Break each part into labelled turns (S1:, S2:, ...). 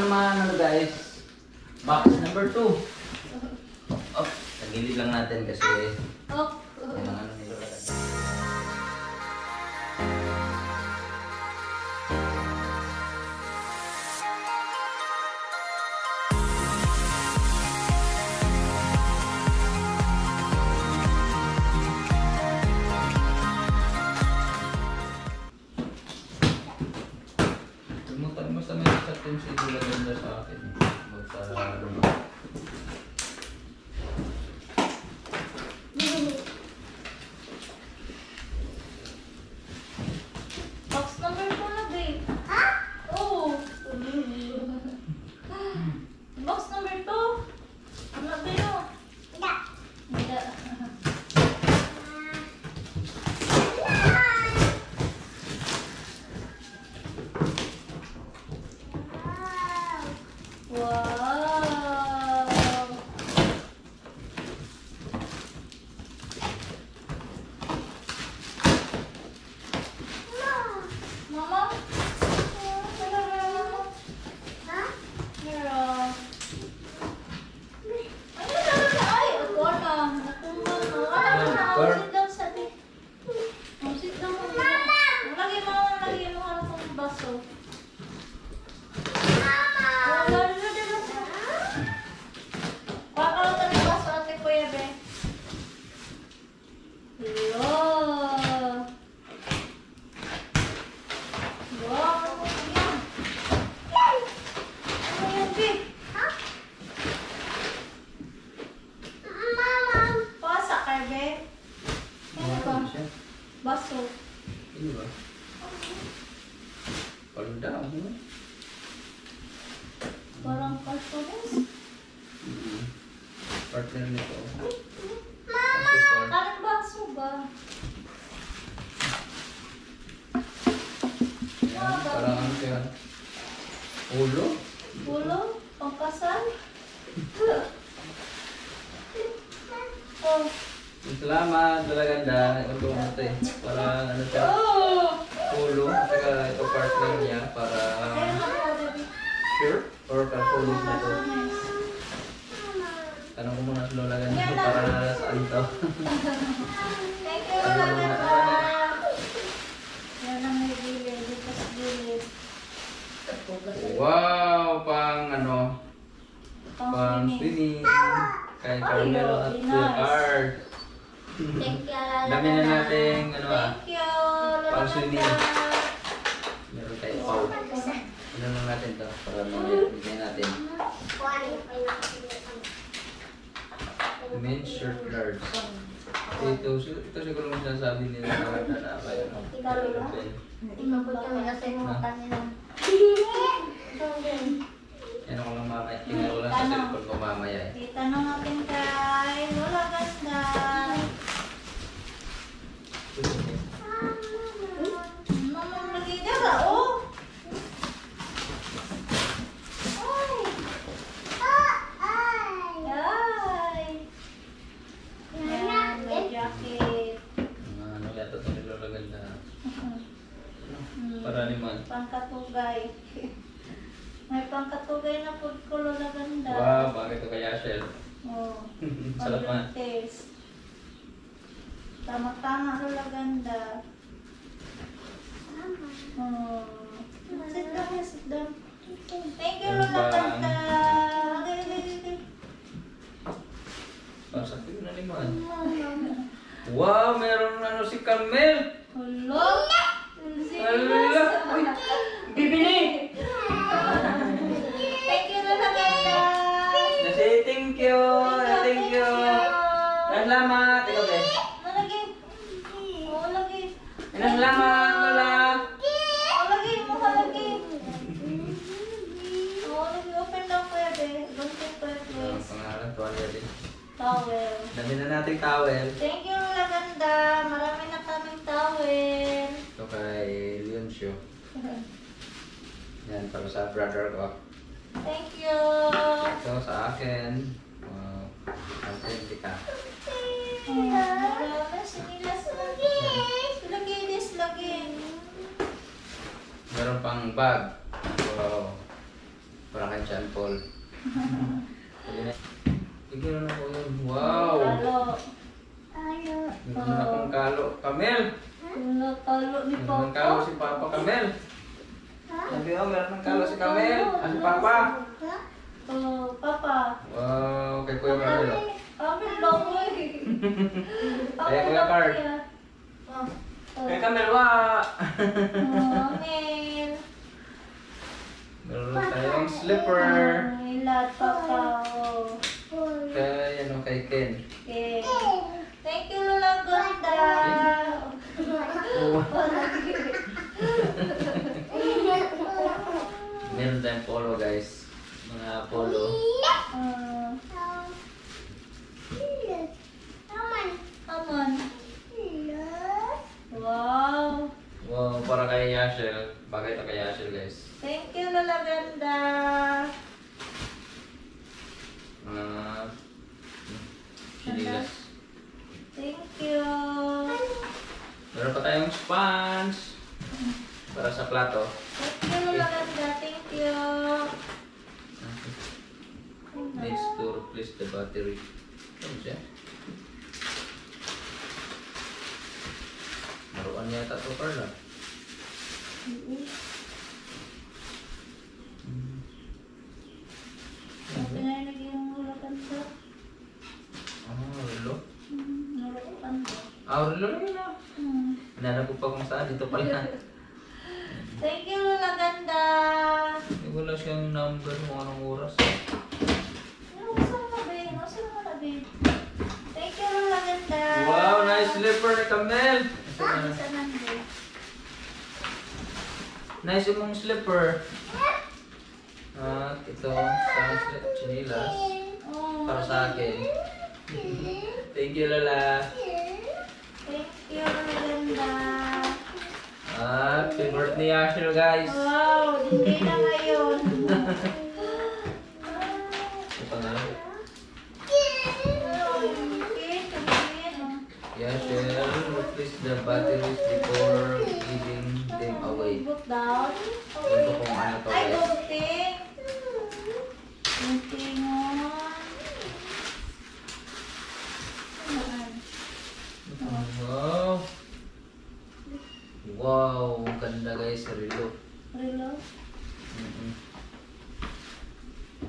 S1: naman, ano guys, box number 2. Oh, nagilid lang natin kasi yan ang ano nilalagan. Basta may certain siguro ganda sa akin. Sa rumah.
S2: Box number 2 na, babe. Ha? Oo. Box number 2. Ano ba yun? Hindi. Baso.
S1: Ini ba? Palda mo.
S2: Parang cartoons.
S1: Partner nito.
S2: Mama! Parang baso ba?
S1: Yan, parang ano kaya? Ulo?
S2: Ulo? Pangkasal? Oh.
S1: Salamat, ganda. Ito mo ito eh. Parang ano siya? Ulo. Saka ito partner niya para sure? Or cartoons na ito. Tanong ko muna sa Lola ganda para saan ito.
S2: Thank you, Lola ganda. Yan ang may gilid. Dito sa gilid.
S1: Wow! Pang ano? Pang swimming. Kay Carmelo at Kuya Art.
S2: Thank you, Lola
S1: Dami na natin, ano
S2: Thank you, Lola
S1: pang swimming.
S2: ganda.
S1: Meron tayo pau. Ano lang natin to para mabigay natin. Men's shirt large. Ito siguro yung sinasabi nila na kaya no?
S2: Tingnan ko kami na sa mga kanila.
S1: Yan ako lang mamaya. Tingnan ko lang sa cellphone ko mamaya eh.
S2: Itanong natin kay Lola ganda. Mama, lagi daga, oh! Jacket.
S1: Ano yata ito nila ganda. Para naman.
S2: Pangkatugay. May pangkatugay na food color na ganda.
S1: Wow, bakit ito kaya shell?
S2: Oh.
S1: Sarap man.
S2: Taste. Tama-tama na ganda. Oh. Sit down, sit down. Thank you, Lola ganda. Okay.
S1: Sakit na naman. Wow, meron ano si Carmel.
S2: Hello?
S1: Hala! Uy! Bibili!
S2: Thank you, Lola ganda.
S1: Nasi, thank you! Thank you! Salamat! Ikaw ba?
S2: Malagi. Oh, lagi.
S1: Salamat, Lola!
S2: Oh, lagi. Malagi. Oh, lagi. Open daw pwede. Don't take please.
S1: Pangalan, tuwalya din.
S2: Towel.
S1: Dami na nating towel.
S2: Thank you, Lola ganda. Marami na kaming towel.
S1: Ito kay Leoncio. Yan, para sa brother ko.
S2: Thank you.
S1: Ito sa akin. Wow. Authentic ka.
S2: Marami. Sinilas lagi. Lagi this lagi.
S1: Meron pang bag. Wow. Parang para kay John Paul. Bigyan na ako yun. Wow! Meron na akong kalo. Kamel!
S2: Kalo ni
S1: Meron ng kalo si Papa Kamel. Sabi ko, meron ng kalo si Kamel. Ah, si Papa.
S2: Oh, Papa.
S1: Wow, kay Kuya Kamel.
S2: Amel daw eh.
S1: Kaya Kuya Card. Kay Kamel, wa!
S2: Amel.
S1: Meron tayong slipper.
S2: Ay, lahat, Papa. Oh.
S1: Kay, ano, kay Ken.
S2: Okay. Thank you, Lola Ganda.
S1: Meron tayong polo, guys. Mga polo.
S2: Aman. Wow.
S1: Wow, para kay Yashel. Bagay ito kay Yashel, guys.
S2: Thank you, Lola Ganda.
S1: Sinilas.
S2: Thank you.
S1: Meron pa tayong sponge. Para sa plato.
S2: Thank you, Lola Ganda. Thank you.
S1: Needs to replace the battery. Ano siya? Naroon yata ito, Carla.
S2: Pinarinig yung Lola Ganda.
S1: Relo?
S2: Lola Ganda.
S1: Relo na yun ah. Hinanap ko pa kung saan. Dito pala.
S2: Thank you, Lola Ganda.
S1: Wala siyang number kung anong oras.
S2: Thank you, Lola Ganda.
S1: Wow, nice slipper ni Kamel. Nice yung slipper. At ito, sa chinilas. Para sa akin. Thank you, Lola.
S2: Thank you, Lola Ganda.
S1: Happy birthday, Ashel, guys.
S2: Wow, hindi na ngayon.
S1: Ito pa na. Yashel, replace the batteries before giving them away.
S2: Put down.
S1: Ito kung ano to,
S2: Ay,
S1: guys.
S2: gunting. Guntingon.
S1: Wow. Wow, ang ganda guys, relo.
S2: Relo.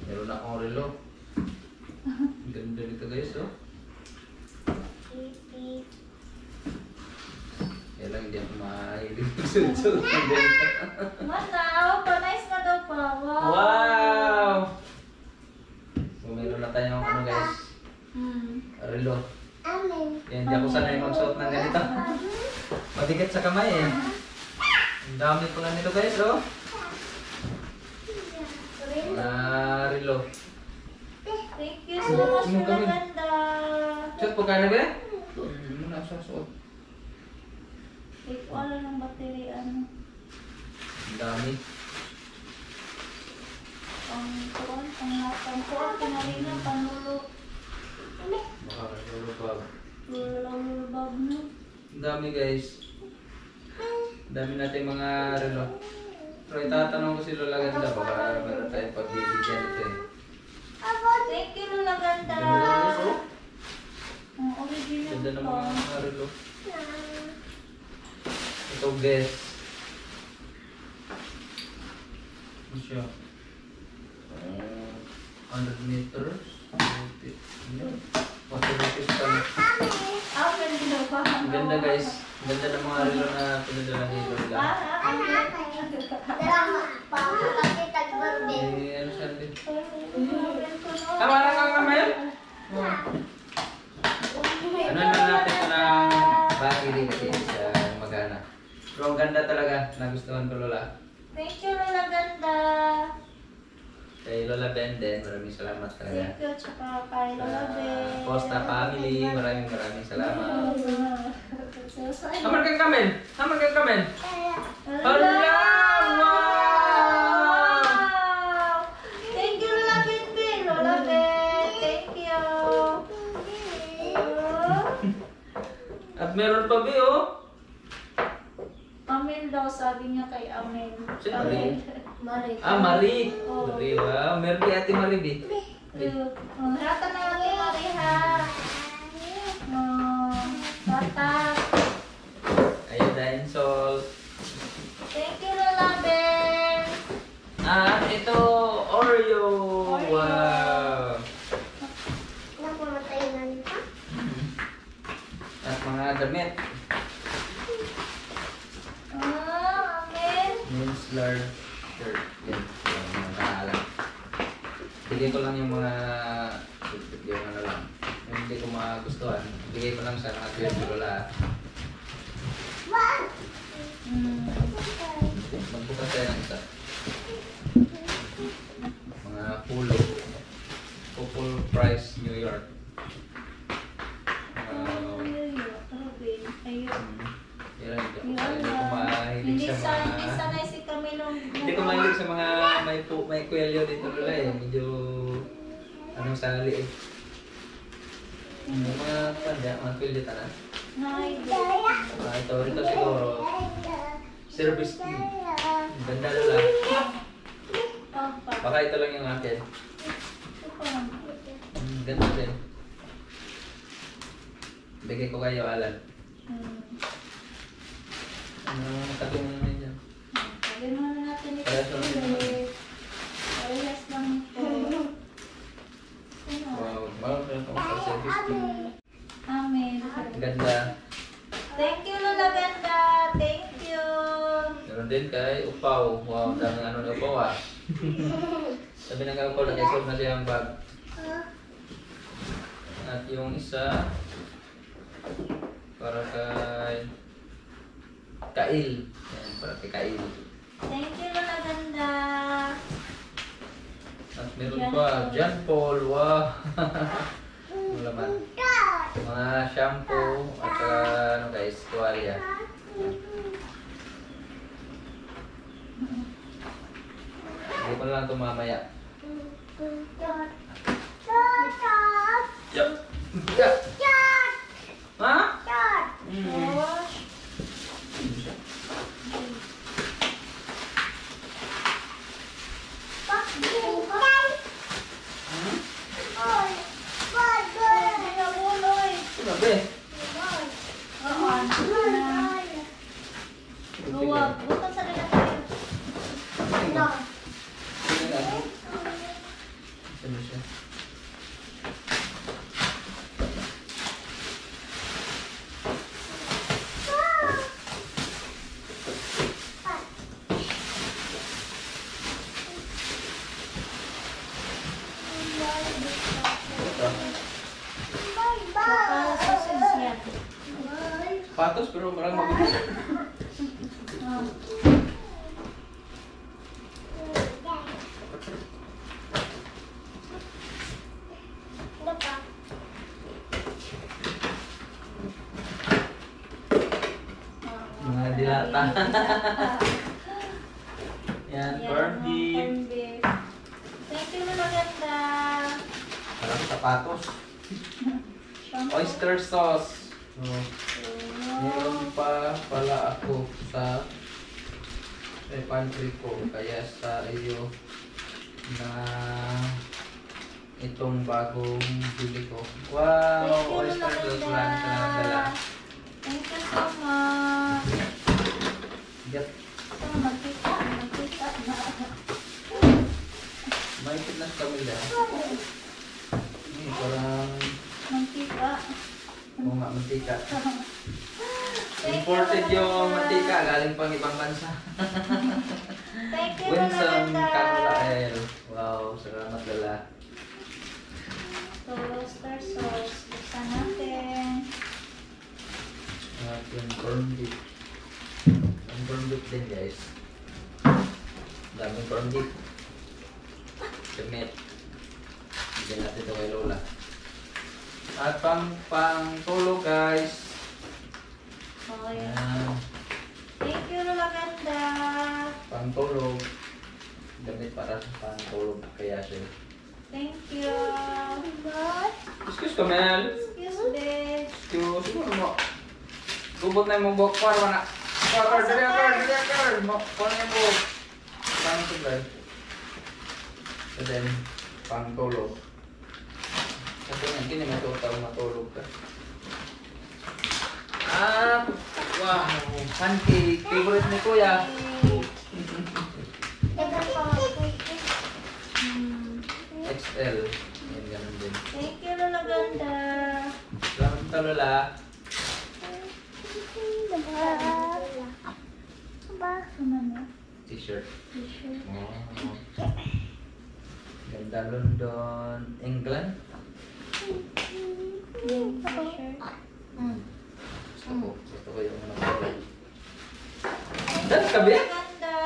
S1: Meron na akong relo. Ang ganda nito guys, oh. Kaya lang hindi ako mahilig magsunod.
S2: Manaw, pa-nice na daw pa. Wow.
S1: Wow! So meron na tayong ano guys, relo. Yan, hindi ako sanay magsuot ng ganito. Mabigat sa kamay eh. Ang dami po na nito guys, oh. Relo.
S2: Thank you so much,
S1: Sino kami?
S2: Lola Ganda.
S1: Suot po ka na ba? Muna sa suot.
S2: Take all ng battery, ano.
S1: Ang dami.
S2: Pang kuwan, pinalina, panulo.
S1: Baka lulubab.
S2: Lulubab na.
S1: Ang dami guys. Ang dami natin mga relo. Pero itatanong ko si Lola Ganda, baka meron tayong pagbibigyan ito eh.
S2: Thank you, Lola Ganda.
S1: Ganda na guys, oh.
S2: Ang original
S1: Ganda ng
S2: pa.
S1: mga relo. Ito guys. Ano siya? 100 meters. Water resistant.
S2: Pwede na ba?
S1: Ang ganda guys. Ang ganda ng mga relo na pinadala ni Lola. Eh, ano siya din? Tama na kang Kamel? Ano na natin ito ng battery kasi siya magana. Pero ang ganda talaga. Nagustuhan ko Lola.
S2: Thank you, Lola Ganda.
S1: Kay Lola Ben din, maraming salamat talaga.
S2: Thank you, tsaka kay Lola Ben.
S1: Posta family, maraming salamat.
S2: So,
S1: Naman kang Kamel! Naman kang Kamel!
S2: Hala!
S1: Wow!
S2: Thank you, Lola Ben. Lola Ben, thank you.
S1: At meron pa ba oh?
S2: Amel daw, sabi niya kay Amel.
S1: Sino
S2: Amel.
S1: rin?
S2: Marie.
S1: Ah, Marie.
S2: Oh.
S1: Marie, wow. Meron kay Ate Marie, di?
S2: Rata na Ate Marie, ha? Rata.
S1: Iodine salt.
S2: Thank you, Lola Ben.
S1: Ah, ito, Oreo. Wow. At mga damit.
S2: Amen.
S1: Men's large shirt. Yan. Yung mga pangalan. Bigay ko lang yung mga yung ano lang. Yung hindi ko magustuhan. Bigay ko lang sa mga tuyo si Lola. Magbukas tayo ng isa. Mga pulo. Full price New York. Yan, hindi ko mahilig sa mga...
S2: Hindi sanay si Camilo.
S1: Hindi ko mahilig sa mga may kwelyo dito Lola eh. Medyo... Anong sali eh. Yung mga panda, mga kwelyo tanan. Ito rito siguro. Service team. Ganda Lola. Baka ito lang yung akin. Ganda din. Bigay ko kayo, Alan. Katulong naman dyan.
S2: Lagyan mo na natin ito. Parehas lang ito.
S1: Wow, bago ko lang sa service team.
S2: Amen.
S1: Ganda.
S2: Thank you, Lola Ganda. Thank you.
S1: Meron din kay Upaw. Wow, daming ano ni Upaw ah. Sabi ng Upaw, nag-isog na siya ang bag. At yung isa, para kay Kail. Yan, para kay Kail.
S2: Thank you, Lola Ganda.
S1: At meron pa, John Paul. Wow. Ano laman? Mga shampoo at saka ano guys, tuwalya. Hindi ko na lang ito mamaya. Yup. Ha?
S2: Wash.
S1: Sinabi.
S2: Luwag. Butang sa nila tayo.
S1: Ano siya? Patos pero marang mabigat. Mga dilata. Yan, corned beef.
S2: Thank you, Lola Ganda.
S1: Parang sapatos. Oyster sauce. Oh. Meron pa pala ako sa pantry ko. Kaya sa iyo na itong bagong bili ko. Wow!
S2: Thank you,
S1: Oyster
S2: Lola
S1: sauce
S2: Ganda.
S1: lang sa nagdala.
S2: Thank you so much.
S1: Get.
S2: Ito, magkita na.
S1: Mahigpit na sa kamila. Parang
S2: Mantika.
S1: oo nga, mantika.
S2: Thank you,
S1: Imported
S2: Lola
S1: yung
S2: Ganda.
S1: mantika galing pang ibang bansa.
S2: Thank you, Lola
S1: Winsome
S2: Ganda.
S1: Canolael. Wow, salamat Lola.
S2: So, star sauce. Buksan natin.
S1: At yung corned beef. Yung corned beef din guys. Daming corned beef. Cement. Bigyan natin ito kay Lola. At pang tulog guys.
S2: Okay.
S1: Ayan.
S2: Thank you, Lola Ganda.
S1: Pang tulog. Gamit para sa pang tulog kaya siya.
S2: Thank you.
S1: Excuse ka Mel.
S2: Excuse me.
S1: Excuse. Siguro mo. Gubot na yung buhok. Para na. Dali. Mo. Para na yung buhok. pang sublay. And then, pang tulog. Kasi nga, hindi naman matulog ka. Ah, wow, pancake. Favorite ni Kuya. XL. Yan, ganun din.
S2: Thank you, Lola Ganda.
S1: Salamat ka, Lola. T-shirt. Oh. Ganda London, England. Gusto ko yung mga Dan kabi?
S2: Ganda.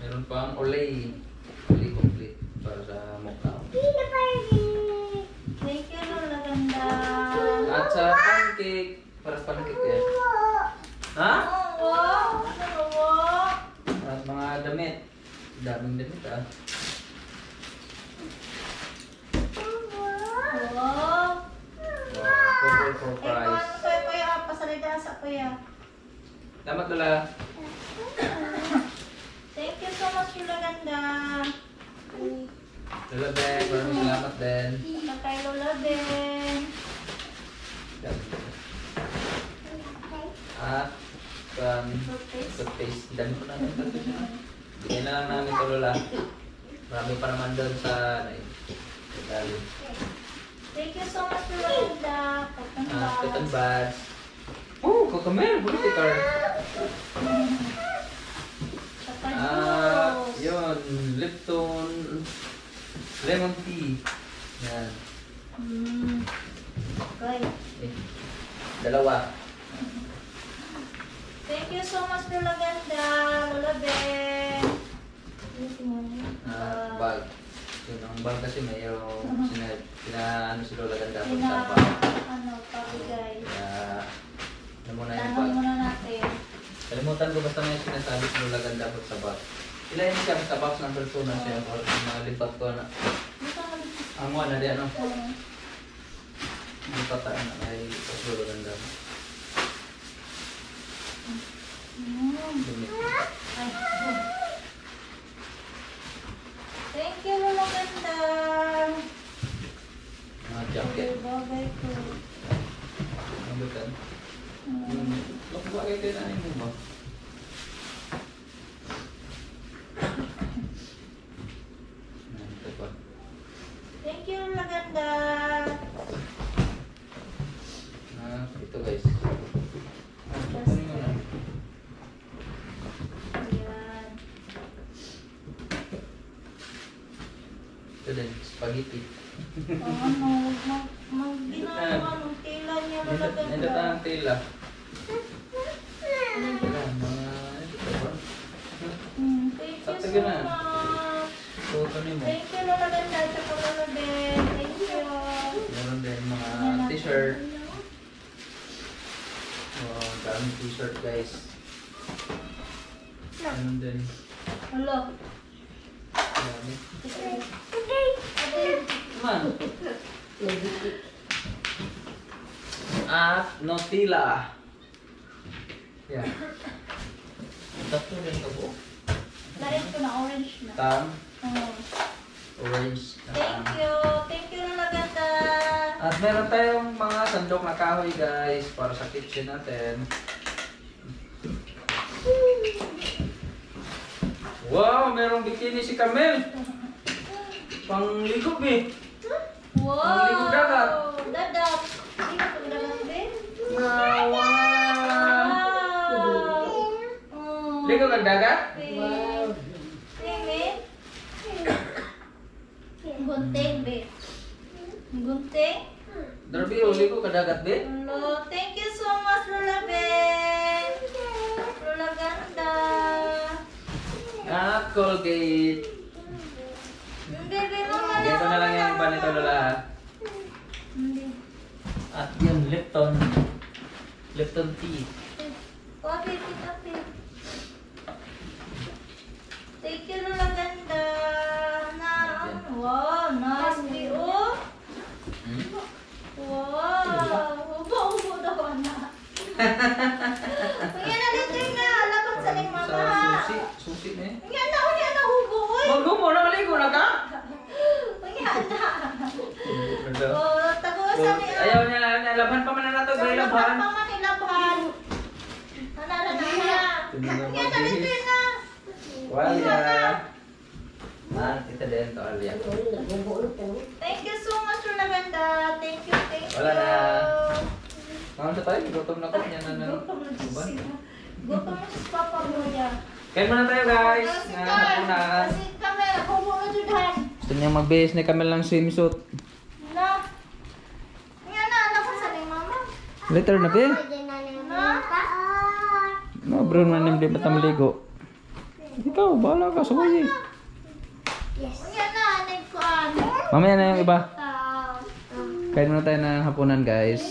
S1: Meron pang Olay. Olay complete para sa mukha.
S2: Thank you, Lola Ganda.
S1: At sa pancake. Para sa pancake yan. Ha?
S2: Oo.
S1: At mga damit. Daming damit ah.
S2: Wow.
S1: Purple for
S2: Eh,
S1: price.
S2: paano kayo kuya? Pasalida sa kuya.
S1: Salamat Lola.
S2: Thank you so much, Lola Ganda.
S1: Lola Ben, maraming salamat din.
S2: Saka kay Lola Ben.
S1: At toothpaste. Dami ko namin ito. Bigyan na lang namin ito Lola. Marami pa naman doon sa Italy.
S2: Thank you so much, Lola Ganda.
S1: Cotton buds. Oh, Cocomelon, buti car.
S2: Saka juice.
S1: Yun, Lipton lemon tea. Yan.
S2: Okay.
S1: Eh, dalawa.
S2: Thank you so much, Lola Ganda. Lola Ben.
S1: Bag. Yun, ang bag kasi mayroong ano si Lola Ganda po sa bag.
S2: Pabigay.
S1: Kaya, ano muna yung
S2: Tanong
S1: bag.
S2: muna natin.
S1: Kalimutan ko basta may sinasabi si Lola Ganda po sa bag. Ilayin siya sa box ng personal siya. Or mga lipat ko na. Ang wala di ano. Lipat na ay sa Lola Ganda. Dumi.
S2: Thank you, Lola Ganda.
S1: Mga jacket.
S2: Babay ko.
S1: Ang bukan. Lok ba kayo tinanin mo ba? Ito pa.
S2: Thank you, Lola Ganda.
S1: Ito guys. Ito mo na.
S2: Ayan.
S1: Ito din, spaghetti.
S2: Ginagawa ng tela niya, Lola
S1: Nandito
S2: Ganda.
S1: ang tela. Tela, mga ito ba?
S2: Thank you
S1: Sakto
S2: so
S1: yun, ah.
S2: much.
S1: Tuto ni mo.
S2: Thank you, Lola Ganda. Tsaka Lola Ben. Thank you.
S1: Meron din mga t-shirt. Oh, daming t-shirt guys. Meron din.
S2: Hello.
S1: Dami. Man. At Nutella. Yan. Tatlo rin ito po.
S2: Lain ko na orange na.
S1: Tam,
S2: Oh.
S1: orange.
S2: Thank you. Thank you, Lola Ganda.
S1: At meron tayong mga sandok na kahoy guys para sa kitchen natin. Wow, merong bikini si Camel. Pangligob eh.
S2: Wow.
S1: Ang ligo dagat.
S2: Dadak. Hindi ka pagdagat din?
S1: Wow.
S2: Oh.
S1: Ligo ka dagat?
S2: Wow. Baby. Gunting, babe. Gunting.
S1: Darby, ligo ka dagat be?
S2: Hello. Thank you so much, Lola Ben. Lola Ganda.
S1: At Colgate.
S2: Baby, mama
S1: Dito na lang yung iba nito Lola.
S2: Hindi.
S1: At yung Lipton. Lipton tea.
S2: Okay, kita, babe. Thank you, Lola Ganda. Wow, nice view.
S1: Hmm?
S2: Wow. Ubo daw. Unya na dito na. Laban sa ning mama.
S1: Sa susi na eh.
S2: Unya na hugo.
S1: Maglumo na, maligo na ka?
S2: Unya na. Oh, tago sa mi.
S1: Ayaw niya, laban pa man na nato, gray laban.
S2: Pa man ilaban. Nanala na niya. Unya na dito na.
S1: Wala. Kita din to, Alia.
S2: Thank you so much, Rolanda. Thank you.
S1: Wala na. Kaon sa tayo, gutom na ko. Yan na.
S2: Gutom na si Papa mo niya.
S1: Kain muna tayo guys. Hapunan.
S2: Kasi kami, nakuha na dyan.
S1: Gusto niya mag-base ni kami lang swimsuit.
S2: Na. Nga na, anak ko sa ni mama.
S1: Later na be.
S2: Na.
S1: No, bro, man hindi ba maligo? Ikaw, bahala ka sa wayi.
S2: Nga na, anak ko ano.
S1: Mamaya na yung iba. Kain muna tayo ng hapunan guys.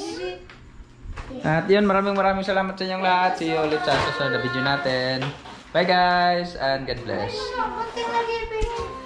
S1: At yun, maraming salamat sa inyong lahat. See you ulit sa susunod na video natin. Bye guys and God bless.
S2: Kunting lagi, baby.